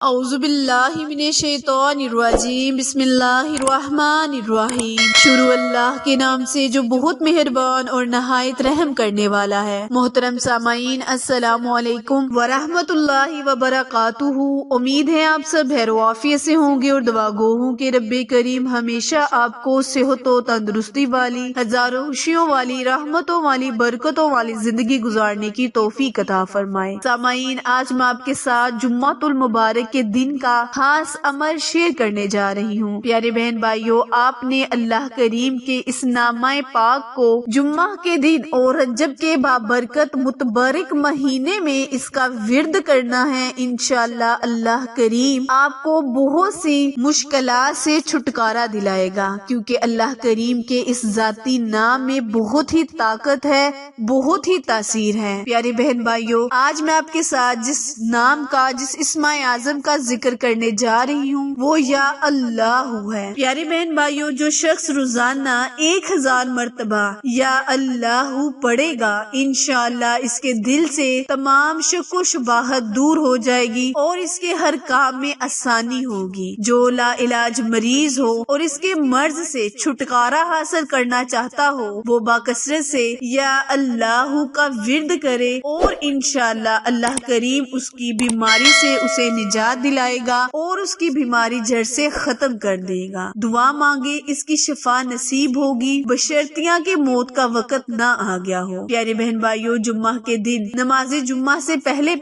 اعوذ باللہ من الشیطان الرجیم، بسم اللہ الرحمن الرحیم۔ شروع اللہ کے نام سے جو بہت مہربان اور نہایت رحم کرنے والا ہے۔ محترم سامعین، السلام علیکم ورحمۃ اللہ وبرکاتہ۔ امید ہے آپ سب خیر و عافیت سے ہوں گے اور دعا گو ہوں کہ رب کریم ہمیشہ آپ کو صحت و تندرستی والی، ہزاروں خوشیوں والی، رحمتوں والی، برکتوں والی زندگی گزارنے کی توفیق عطا فرمائے۔ سامعین، آج میں آپ کے ساتھ جمعۃ المبارک کے دن کا خاص عمل شیئر کرنے جا رہی ہوں۔ پیارے بہن بھائیوں، آپ نے اللہ کریم کے اس نامہ پاک کو جمعہ کے دن اور رجب کے بابرکت متبرک مہینے میں اس کا ورد کرنا ہے۔ انشاءاللہ اللہ کریم آپ کو بہت سی مشکلات سے چھٹکارا دلائے گا، کیونکہ اللہ کریم کے اس ذاتی نام میں بہت ہی طاقت ہے، بہت ہی تاثیر ہے۔ پیارے بہن بھائیوں، آج میں آپ کے ساتھ جس نام کا، جس اسم اعظم کا ذکر کرنے جا رہی ہوں وہ یا اللہ ہے۔ پیارے بہن بھائیوں، جو شخص روزانہ 1000 مرتبہ یا اللہ پڑھے گا، انشاءاللہ اس کے دل سے تمام شک و شبہات دور ہو جائے گی اور اس کے ہر کام میں آسانی ہوگی۔ جو لا علاج مریض ہو اور اس کے مرض سے چھٹکارا حاصل کرنا چاہتا ہو، وہ باکثرت سے یا اللہ کا ورد کرے اور انشاءاللہ اللہ کریم اس کی بیماری سے اسے نجات دلائے گا اور اس کی بیماری جڑ سے ختم کر دے گا۔ دعا مانگے، اس کی شفا نصیب ہوگی، بشرطیاں کہ موت کا وقت نہ آ گیا ہو۔ پیارے بہن بھائیوں، جمعہ کے دن نماز جمعہ سے پہلے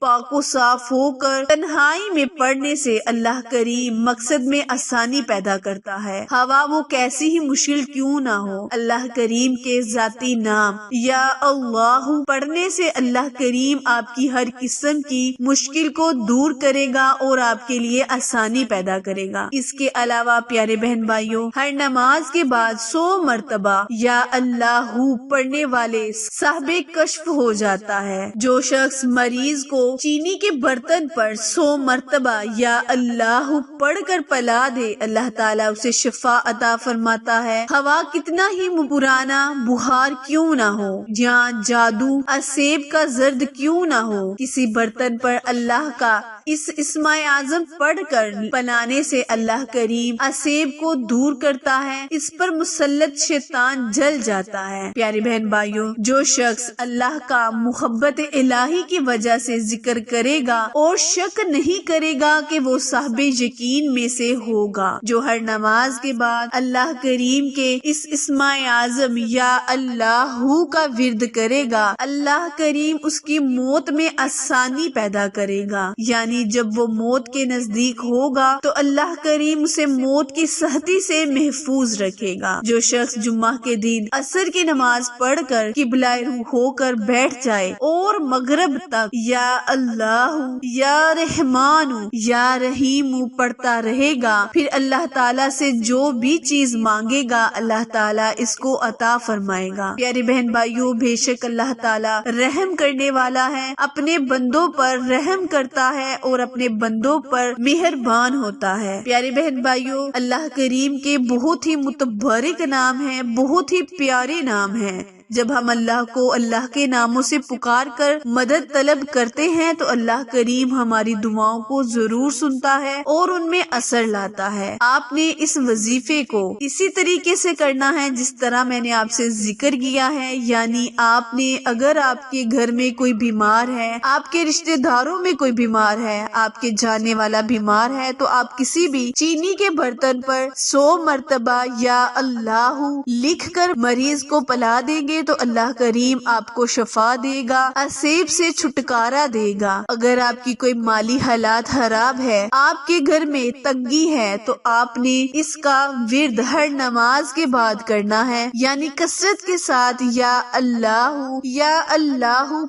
پاک و صاف ہو کر تنہائی میں پڑھنے سے اللہ کریم مقصد میں آسانی پیدا کرتا ہے، ہوا وہ کیسی ہی مشکل کیوں نہ ہو۔ اللہ کریم کے ذاتی نام یا اللہ پڑھنے سے اللہ کریم آپ کی ہر قسم کی مشکل کو دور کرے گا اور آپ کے لیے آسانی پیدا کرے گا۔ اس کے علاوہ پیارے بہن بھائیوں، ہر نماز کے بعد 100 مرتبہ یا اللہ پڑھنے والے صاحب کشف ہو جاتا ہے۔ جو شخص مریض کو چینی کے برتن پر 100 مرتبہ یا اللہ پڑھ کر پلا دے، اللہ تعالیٰ اسے شفا عطا فرماتا ہے، ہوا کتنا ہی پرانا بخار کیوں نہ ہو، یا جادو اسیب کا زرد کیوں نہ ہو، کسی برتن پر اللہ کا اس اسم اعظم پڑھ کر پلانے سے اللہ کریم اسیب کو دور کرتا ہے، اس پر مسلط شیطان جل جاتا ہے۔ پیاری بہن بھائیوں، جو شخص اللہ کا محبت الہی کی وجہ سے ذکر کرے گا اور شک نہیں کرے گا کہ وہ صاحب یقین میں سے ہوگا، جو ہر نماز کے بعد اللہ کریم کے اس اسم اعظم یا اللہ کا ورد کرے گا، اللہ کریم اس کی موت میں آسانی پیدا کرے گا، یعنی جب وہ موت کے نزدیک ہوگا تو اللہ کریم اسے موت کی سختی سے محفوظ رکھے گا۔ جو شخص جمعہ کے دن عصر کی نماز پڑھ کر قبلہ روح ہو کر بیٹھ جائے اور مغرب تک یا اللہ یا رحمان یا رحیم پڑھتا رہے گا، پھر اللہ تعالیٰ سے جو بھی چیز مانگے گا اللہ تعالیٰ اس کو عطا فرمائے گا۔ پیارے بہن بھائیوں، بے شک اللہ تعالیٰ رحم کرنے والا ہے، اپنے بندوں پر رحم کرتا ہے اور اپنے بندوں پر مہربان ہوتا ہے۔ پیارے بہن بھائیوں، اللہ کریم کے بہت ہی متبرک نام ہے، بہت ہی پیارے نام ہے۔ جب ہم اللہ کو اللہ کے ناموں سے پکار کر مدد طلب کرتے ہیں تو اللہ کریم ہماری دعاؤں کو ضرور سنتا ہے اور ان میں اثر لاتا ہے۔ آپ نے اس وظیفے کو اسی طریقے سے کرنا ہے جس طرح میں نے آپ سے ذکر کیا ہے، یعنی آپ نے اگر آپ کے گھر میں کوئی بیمار ہے، آپ کے رشتہ داروں میں کوئی بیمار ہے، آپ کے جاننے والا بیمار ہے، تو آپ کسی بھی چینی کے برتن پر 100 مرتبہ یا اللہ لکھ کر مریض کو پلا دیں گے تو اللہ کریم آپ کو شفا دے گا، اسیب سے چھٹکارا دے گا۔ اگر آپ کی کوئی مالی حالات خراب ہے، آپ کے گھر میں تنگی ہے، تو آپ نے اس کا ورد ہر نماز کے بعد کرنا ہے، یعنی کثرت کے ساتھ یا اللہ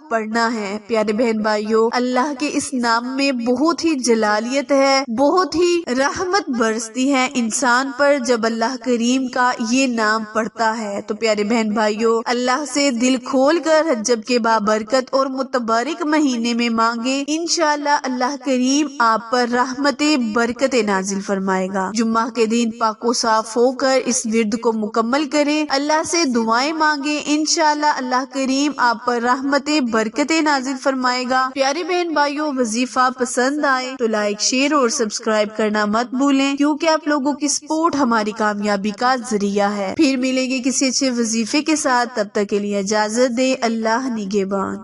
پڑھنا ہے۔ پیارے بہن بھائیوں، اللہ کے اس نام میں بہت ہی جلالیت ہے، بہت ہی رحمت برستی ہے انسان پر جب اللہ کریم کا یہ نام پڑھتا ہے۔ تو پیارے بہن بھائیوں، اللہ سے دل کھول کر رجب کے بابرکت اور متبارک مہینے میں مانگے، انشاءاللہ اللہ کریم آپ پر رحمت برکت نازل فرمائے گا۔ جمعہ کے دن پاک و صاف ہو کر اس ورد کو مکمل کریں، اللہ سے دعائیں مانگے، انشاءاللہ اللہ کریم آپ پر رحمت برکت نازل فرمائے گا۔ پیارے بہن بھائیوں، وظیفہ پسند آئے تو لائک، شیئر اور سبسکرائب کرنا مت بھولیں، کیونکہ آپ لوگوں کی سپورٹ ہماری کامیابی کا ذریعہ ہے۔ پھر ملیں گے کسی اچھے وظیفے کے ساتھ، تب تک کے لیے اجازت دے، اللہ نگہبان۔